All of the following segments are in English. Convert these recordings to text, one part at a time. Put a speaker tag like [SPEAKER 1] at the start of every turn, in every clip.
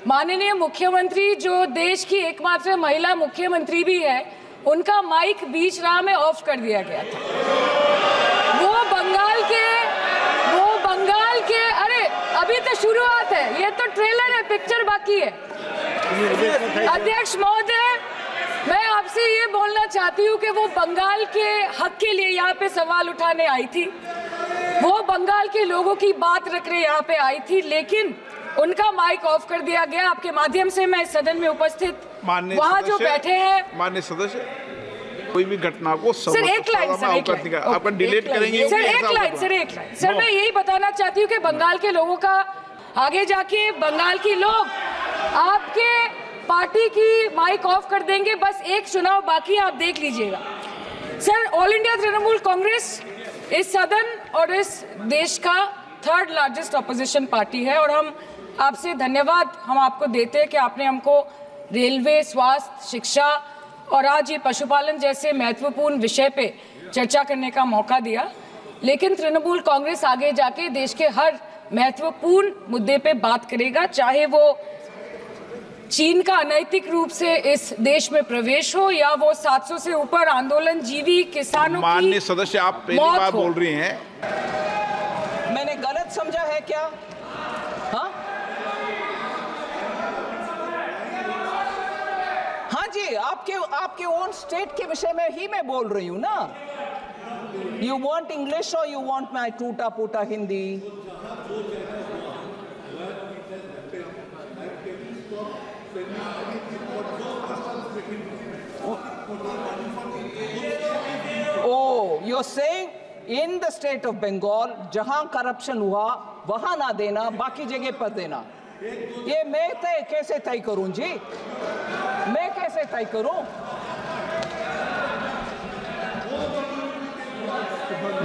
[SPEAKER 1] माननीय मुख्यमंत्री जो देश की एकमात्र महिला मुख्यमंत्री भी है, उनका माइक बीच राह में ऑफ कर दिया गया था। वो बंगाल के अरे अभी तो शुरुआत है, ये तो ट्रेलर है, पिक्चर बाकी है। अध्यक्ष महोदय, मैं आपसे ये बोलना चाहती हूँ कि वो बंगाल के हक के लिए यहाँ पे सवाल उठाने आई थी, वो बंगाल के लोगों की बात रखने यहाँ पे आई थी, लेकिन उनका माइक ऑफ कर दिया गया। आपके माध्यम से मैं इस सदन में उपस्थित वहाँ जो बैठे हैं
[SPEAKER 2] माननीय सदस्य, कोई भी घटना को
[SPEAKER 1] सर एक लाइन
[SPEAKER 2] आपका डिलीट करेंगे
[SPEAKER 1] सर, एक लाइन सर, मैं यही बताना चाहती हूँ कि बंगाल के लोगों का आगे जाके बंगाल के लोग आपके पार्टी की माइक ऑफ कर देंगे। बस एक चुनाव बाकी है, आप देख लीजिएगा। Sir, all India Trinamool Congress इस सदन और इस देश का 3rd लार्जेस्ट ऑपोजिशन पार्टी है और हम आपसे धन्यवाद हम आपको देते हैं कि आपने हमको रेलवे, स्वास्थ्य, शिक्षा और आज ये पशुपालन जैसे महत्वपूर्ण विषय पे चर्चा करने का मौका दिया। लेकिन तृणमूल कांग्रेस आगे जाके देश के हर महत्वपूर्ण मुद्दे पे बात करेगा, चाहे वो चीन का अनैतिक रूप से इस देश में प्रवेश हो या वो 700 से ऊपर आंदोलन जीवी किसानों की
[SPEAKER 2] माननीय सदस्य, आप पहली बार बोल रही हैं।
[SPEAKER 3] मैंने गलत समझा है क्या? हाँ जी, आपके ओन स्टेट के विषय में ही मैं बोल रही हूँ ना। यू वांट इंग्लिश और यू वांट माई टूटा फूटा Hindi? Oh, you're saying in the state of Bengal, जहां करप्शन हुआ वहां ना देना, बाकी जगह पर देना। ये मैं कैसे तय करूं जी? मैं कैसे तय करूं?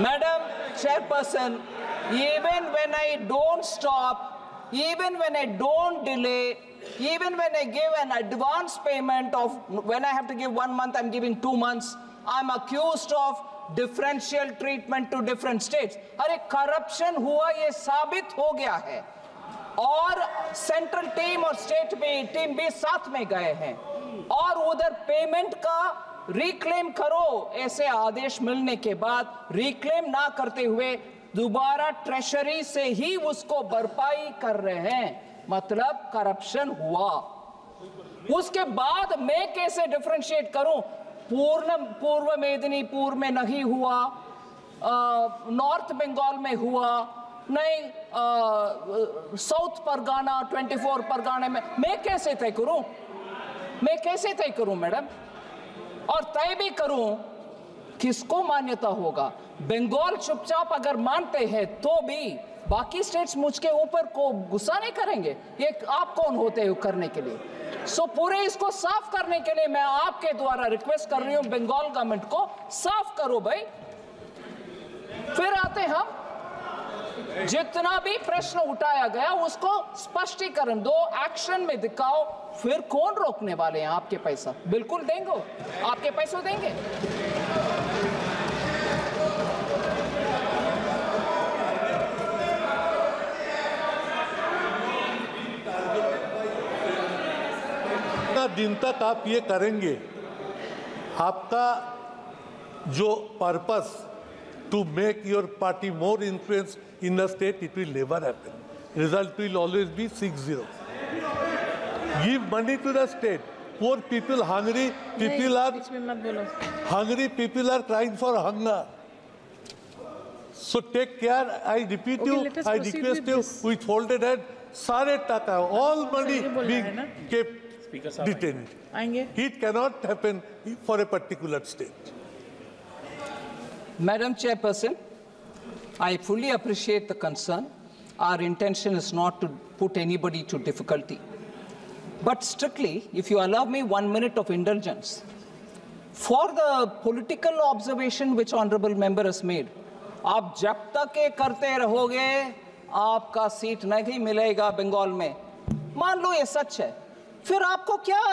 [SPEAKER 3] Madam Chairperson, even when I don't stop, even when I don't delay, even when I give an advance payment of, when I have to give 1 month, I'm giving 2 months, I'm accused of differential treatment to different states. अरे corruption हुआ, ये साबित हो गया है और central team और state team भी साथ में गए हैं और उधर पेमेंट का रिक्लेम करो, ऐसे आदेश मिलने के बाद रिक्लेम ना करते हुए दोबारा ट्रेशरी से ही उसको भरपाई कर रहे हैं, मतलब करप्शन हुआ। उसके बाद मैं कैसे डिफरेंशिएट करूं? पूर्व मेदिनीपुर में नहीं हुआ, नॉर्थ बंगाल में हुआ नहीं, साउथ परगाना 24 परगाना में, मैं कैसे तय करूं? मैं कैसे तय करूं मैडम? और तय भी करूं, किसको मान्यता होगा? बंगाल चुपचाप अगर मानते हैं तो भी बाकी स्टेट्स मुझके ऊपर को गुस्सा नहीं करेंगे। ये आप कौन होते हो करने के लिए? सो पूरे इसको साफ करने के लिए मैं आपके द्वारा रिक्वेस्ट कर रही हूं, बंगाल गवर्नमेंट को साफ करो भाई। फिर आते हम, जितना भी प्रश्न उठाया गया उसको स्पष्टीकरण दो, एक्शन में दिखाओ, फिर कौन रोकने वाले हैं? आपके पैसा बिल्कुल देंगे, आपके पैसे देंगे।
[SPEAKER 4] दिन तक आप ये करेंगे, आपका जो purpose to make your party more influence in the state, it will never happen. Result will always be 6-0। Give money to the state, poor people, hungry people are crying for hunger. So take care. I repeat you, I request you with folded hand, सारे टाका, all money being kept detained. It cannot happen for a particular state.
[SPEAKER 3] Madam Chairperson, I fully appreciate the concern. Our intention is not to put anybody to difficulty. But strictly, if you allow me 1 minute of indulgence, for the political observation which honorable member has made, आप जब तक ये करते रहोगे आपका seat नहीं मिलेगा बंगाल में, मान लो ये सच है, फिर आपको क्या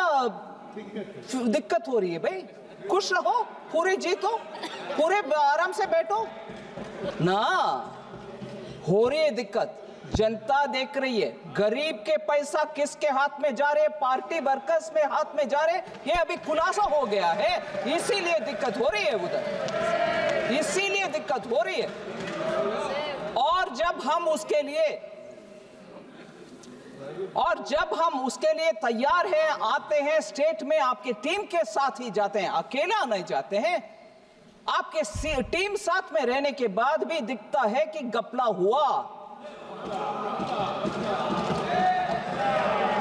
[SPEAKER 3] दिक्कत हो रही है भाई? खुश रहो, पूरे जीतो, पूरे आराम से बैठो ना। हो रही है दिक्कत, जनता देख रही है। गरीब के पैसा किसके हाथ में जा रहे, पार्टी वर्कर्स में हाथ में जा रहे, ये अभी खुलासा हो गया है। इसीलिए दिक्कत हो रही है उधर, इसीलिए दिक्कत हो रही है। और जब हम उसके लिए तैयार हैं, आते हैं स्टेट में, आपके टीम के साथ ही जाते हैं, अकेला नहीं जाते हैं। आपके टीम साथ में रहने के बाद भी दिखता है कि घपला हुआ,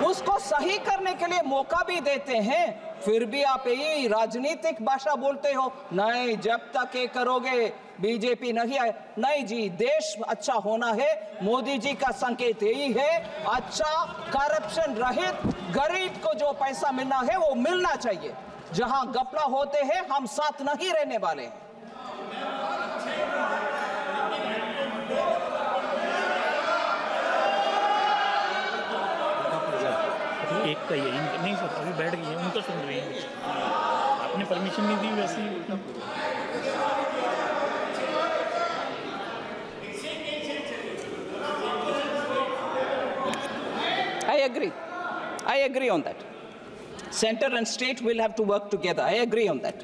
[SPEAKER 3] उसको सही करने के लिए मौका भी देते हैं, फिर भी आप यही राजनीतिक भाषा बोलते हो, नहीं जब तक ये करोगे बीजेपी नहीं आए। नहीं जी, देश अच्छा होना है, मोदी जी का संकेत यही है, अच्छा करप्शन रहित गरीब को जो पैसा मिलना है वो मिलना चाहिए। जहां घपला होते हैं हम साथ नहीं रहने वाले हैं।
[SPEAKER 5] एक का ही है, नहीं सर अभी बैठ गई है, उनका सुन रही है, आपने परमिशन नहीं दी वैसे ही।
[SPEAKER 3] I agree on that. Center and state will have to work together. I agree on that.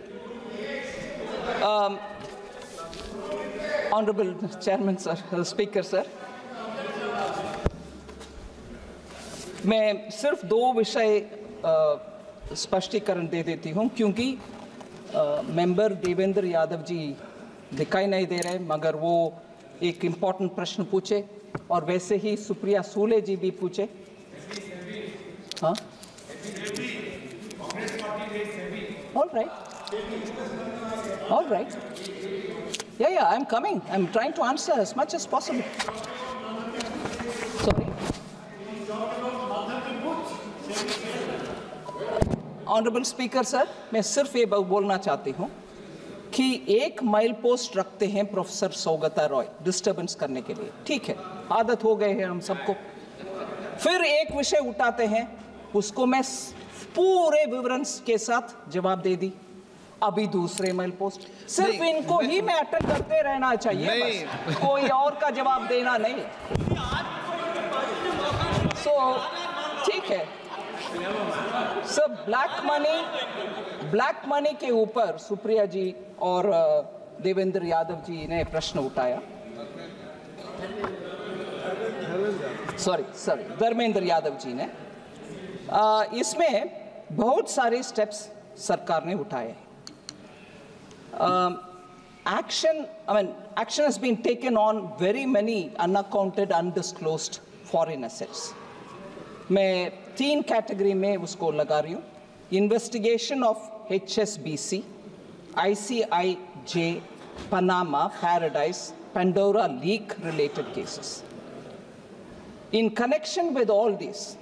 [SPEAKER 3] Honorable Chairman sir, Speaker sir, मैं सिर्फ दो विषय स्पष्टीकरण दे देती हूं, क्योंकि मेंबर देवेंद्र यादव जी दिखाई नहीं दे रहे, मगर वो एक इम्पोर्टेंट प्रश्न पूछे और वैसे ही सुप्रिया सूले जी भी पूछे। हाँ, all right, yeah, I'm coming, I'm trying to answer as much as possible. Sorry. Honourable speaker sir, मैं सिर्फ ये बोलना चाहती हूँ कि एक माइल पोस्ट रखते हैं प्रोफेसर सौगता रॉय डिस्टर्बेंस करने के लिए, ठीक है, आदत हो गए हैं हम सबको। फिर एक विषय उठाते हैं, उसको मैं पूरे विवरण के साथ जवाब दे दी। अभी दूसरे माइल पोस्ट, सिर्फ इनको ही मैं अटेंड करते रहना चाहिए, बस कोई और का जवाब देना नहीं। सो ठीक है सर, ब्लैक मनी के ऊपर सुप्रिया जी और देवेंद्र यादव जी ने प्रश्न उठाया, सॉरी धर्मेंद्र यादव जी ने। इसमें बहुत सारे स्टेप्स सरकार ने उठाए हैं। Action has been taken on very many unaccounted, undisclosed foreign assets. मैं 3 कैटेगरी में उसको लगा रही हूँ। Investigation of HSBC, ICIJ, Panama, Paradise, Pandora leak related cases. In connection with all this,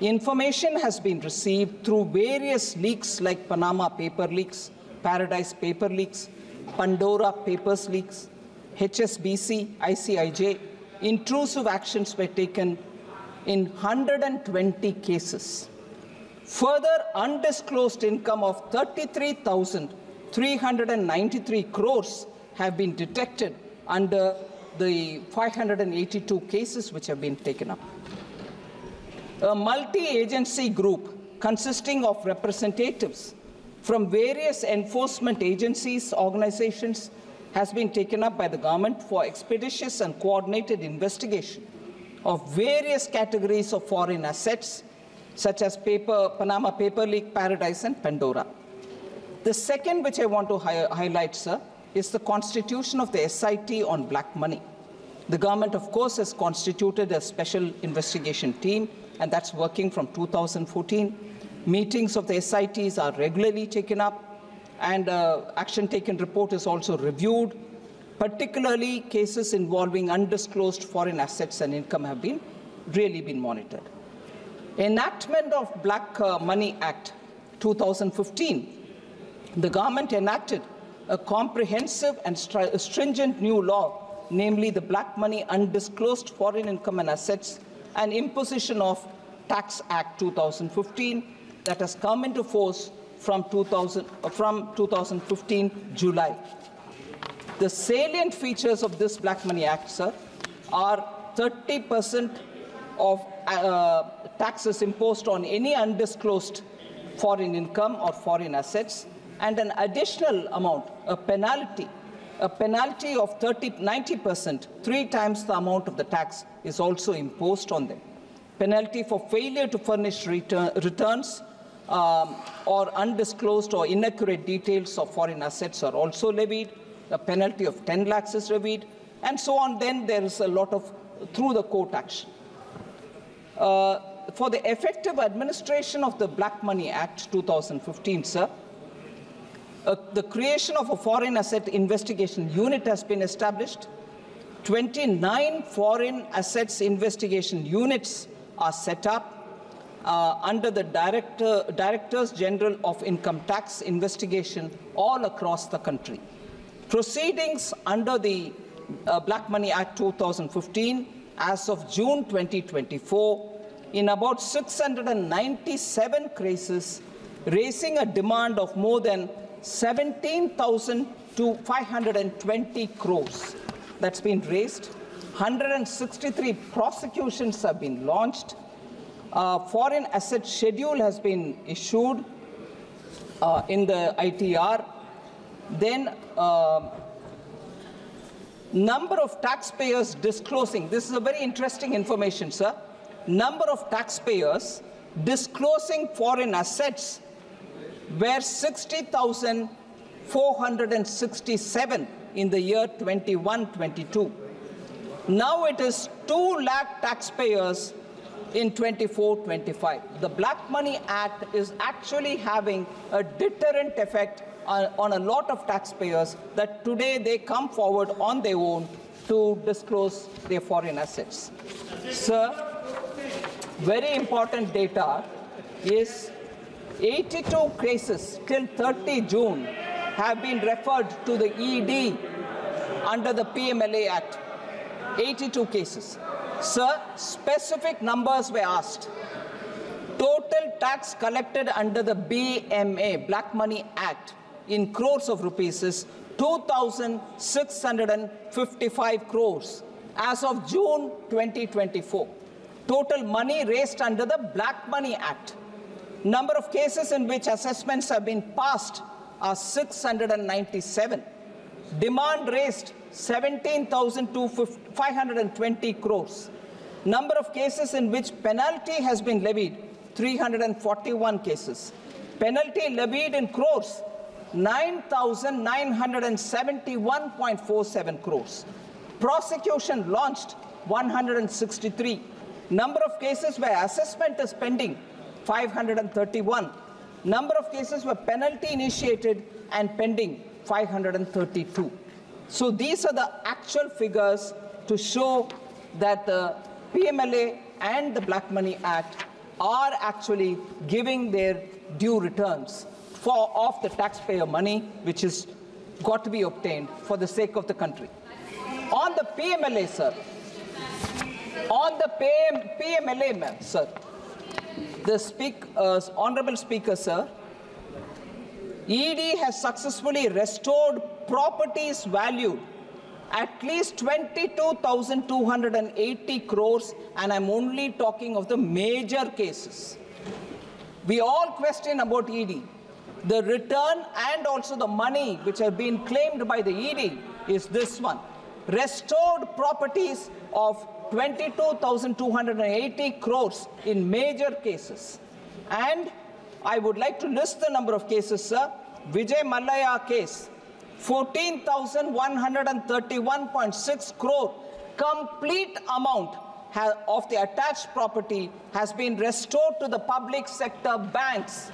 [SPEAKER 3] information has been received through various leaks like Panama paper leaks, Paradise paper leaks, Pandora papers leaks, HSBC, ICIJ. Intrusive actions were taken in 120 cases. Further, undisclosed income of 33,393 crores have been detected under the 582 cases which have been taken up. A multi-agency group consisting of representatives from various enforcement agencies, organizations, has been taken up by the government for expeditious and coordinated investigation of various categories of foreign assets, such as Panama paper leak, Paradise, and Pandora. The second, which I want to highlight, sir, is the constitution of the SIT on black money. The government, of course, has constituted a special investigation team, and that's working from 2014. Meetings of the SITs are regularly taken up, and action taken report is also reviewed. Particularly, cases involving undisclosed foreign assets and income have really been monitored. Enactment of Black Money Act 2015, the government enacted a comprehensive and stringent new law, namely the Black Money Undisclosed Foreign Income and Assets and Imposition of Tax Act 2015 that has come into force from 2015 July. The salient features of this Black Money Act, sir, are 30% of taxes imposed on any undisclosed foreign income or foreign assets, and an additional amount, a penalty of 90%, 3 times the amount of the tax, is also imposed on them. Penalty for failure to furnish returns or undisclosed or inaccurate details of foreign assets are also levied. A penalty of 10 lakhs is levied, and so on. Then there is a lot of through the court action. For the effective administration of the Black Money Act 2015, sir, the creation of a foreign asset investigation unit has been established. 29 foreign assets investigation units are set up under the Directors General of Income Tax investigation all across the country. Proceedings under the Black Money Act 2015 as of June 2024 in about 697 cases, raising a demand of more than 17,520 crores that's been raised. 163 prosecutions have been launched. Foreign asset schedule has been issued in the ITR. Then number of taxpayers disclosing, this is a very interesting information, sir. Number of taxpayers disclosing foreign assets were 60,467 in the year 21-22. Now it is 2 lakh taxpayers in 24-25. The Black Money Act is actually having a deterrent effect on a lot of taxpayers, that today they come forward on their own to disclose their foreign assets. Sir, very important data is 82 cases till 30 June have been referred to the ED under the PMLA Act. 82 cases. Sir, specific numbers were asked. Total tax collected under the BMA, Black Money Act, in crores of rupees is 2,655 crores as of June 2024. Total money raised under the Black Money Act. Number of cases in which assessments have been passed are 697. Demand raised 17,520 crores. Number of cases in which penalty has been levied, 341 cases. Penalty levied in crores, 9,971.47 crores. Prosecution launched, 163. Number of cases where assessment is pending, 531. Number of cases where penalty initiated and pending, 532. So these are the actual figures to show that the PMLA and the Black Money Act are actually giving their due returns of the taxpayer money, which is got to be obtained for the sake of the country. On the PMLA, sir, on the PMLA, ma'am, sir, the Honorable Speaker, sir, ED has successfully restored properties valued at least 22,280 crores, and I'm only talking of the major cases. We all question about ED. The return and also the money which have been claimed by the ED is this one. Restored properties of 22,280 crores in major cases. And I would like to list the number of cases, sir. Vijay Mallya case, 14,131.6 crore, complete amount of the attached property has been restored to the public sector banks.